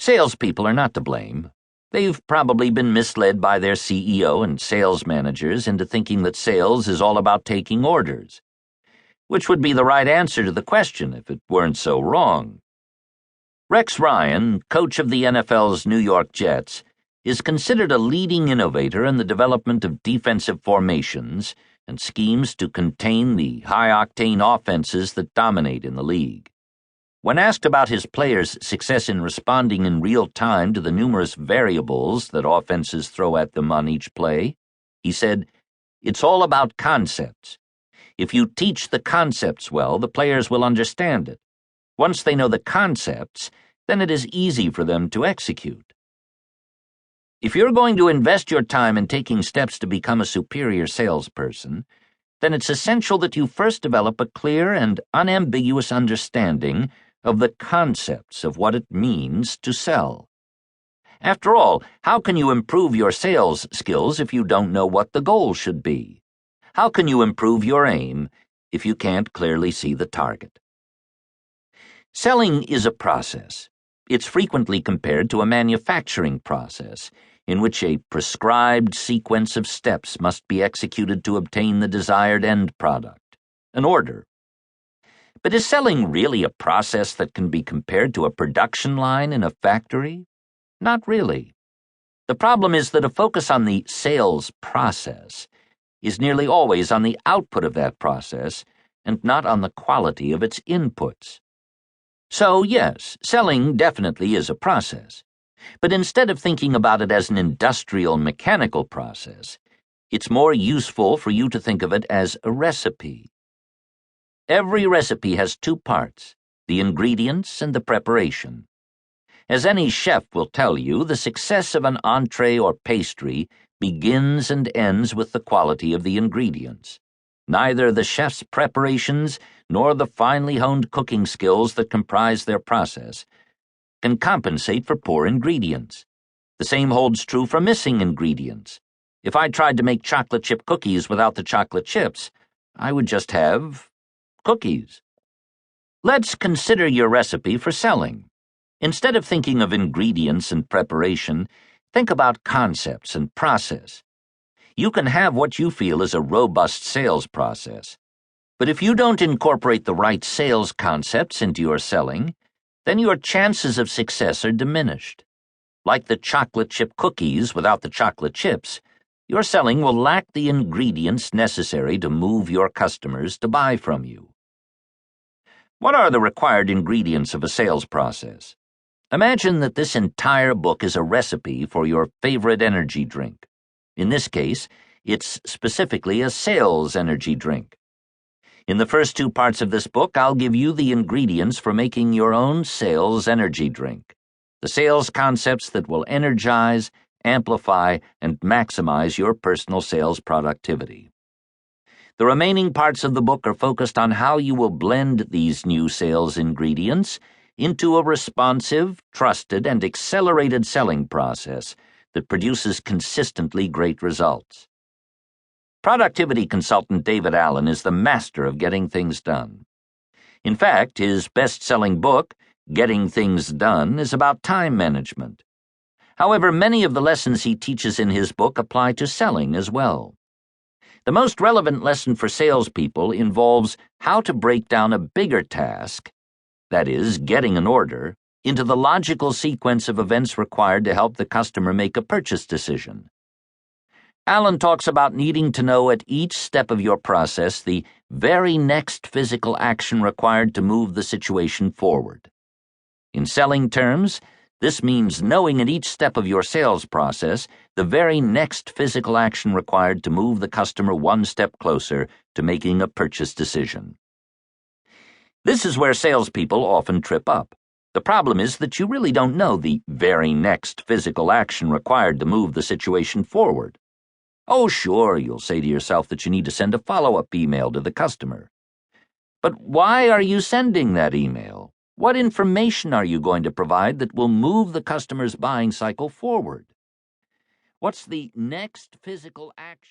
Salespeople are not to blame. They've probably been misled by their CEO and sales managers into thinking that sales is all about taking orders, which would be the right answer to the question if it weren't so wrong. Rex Ryan, coach of the NFL's New York Jets, is considered a leading innovator in the development of defensive formations and schemes to contain the high-octane offenses that dominate in the league. When asked about his players' success in responding in real time to the numerous variables that offenses throw at them on each play, he said, "It's all about concepts. If you teach the concepts well, the players will understand it. Once they know the concepts, then it is easy for them to execute." If you're going to invest your time in taking steps to become a superior salesperson, then it's essential that you first develop a clear and unambiguous understanding of the concepts of what it means to sell. After all, how can you improve your sales skills if you don't know what the goal should be? How can you improve your aim if you can't clearly see the target? Selling is a process. It's frequently compared to a manufacturing process, in which a prescribed sequence of steps must be executed to obtain the desired end product, an order. But is selling really a process that can be compared to a production line in a factory? Not really. The problem is that a focus on the sales process is nearly always on the output of that process and not on the quality of its inputs. So, yes, selling definitely is a process. But instead of thinking about it as an industrial mechanical process, it's more useful for you to think of it as a recipe. Every recipe has two parts, the ingredients and the preparation. As any chef will tell you, the success of an entree or pastry begins and ends with the quality of the ingredients. Neither the chef's preparations nor the finely honed cooking skills that comprise their process can compensate for poor ingredients. The same holds true for missing ingredients. If I tried to make chocolate chip cookies without the chocolate chips, I would just have cookies. Let's consider your recipe for selling. Instead of thinking of ingredients and preparation, think about concepts and process. You can have what you feel is a robust sales process, but if you don't incorporate the right sales concepts into your selling, then your chances of success are diminished. Like the chocolate chip cookies without the chocolate chips, your selling will lack the ingredients necessary to move your customers to buy from you. What are the required ingredients of a sales process? Imagine that this entire book is a recipe for your favorite energy drink. In this case, it's specifically a sales energy drink. In the first two parts of this book, I'll give you the ingredients for making your own sales energy drink, the sales concepts that will energize, amplify, and maximize your personal sales productivity. The remaining parts of the book are focused on how you will blend these new sales ingredients into a responsive, trusted, and accelerated selling process that produces consistently great results. Productivity consultant David Allen is the master of getting things done. In fact, his best-selling book, Getting Things Done, is about time management. However, many of the lessons he teaches in his book apply to selling as well. The most relevant lesson for salespeople involves how to break down a bigger task, that is, getting an order, into the logical sequence of events required to help the customer make a purchase decision. Allen talks about needing to know at each step of your process the very next physical action required to move the situation forward. In selling terms, this means knowing at each step of your sales process the very next physical action required to move the customer one step closer to making a purchase decision. This is where salespeople often trip up. The problem is that you really don't know the very next physical action required to move the situation forward. Oh, sure, you'll say to yourself that you need to send a follow-up email to the customer. But why are you sending that email? What information are you going to provide that will move the customer's buying cycle forward? What's the next physical action?